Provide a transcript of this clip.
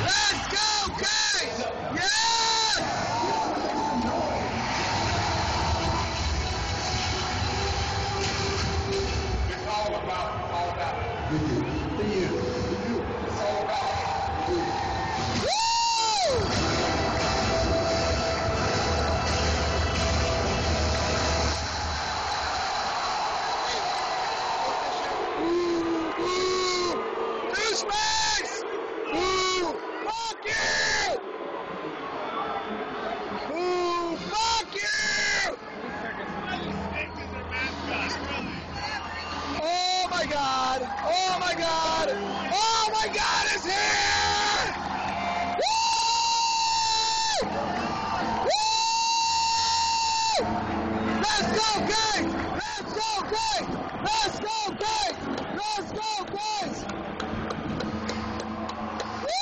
Let's go, guys! Yes! It's all about you. It's all about you. Douchebags! Boo! Fuck you! Boo! Fuck you! Oh my god! Oh my god! Oh my god, it's here! Woo! Woo! Let's go, guys! Let's go, guys! Let's go, guys! Let's go, guys! Woo!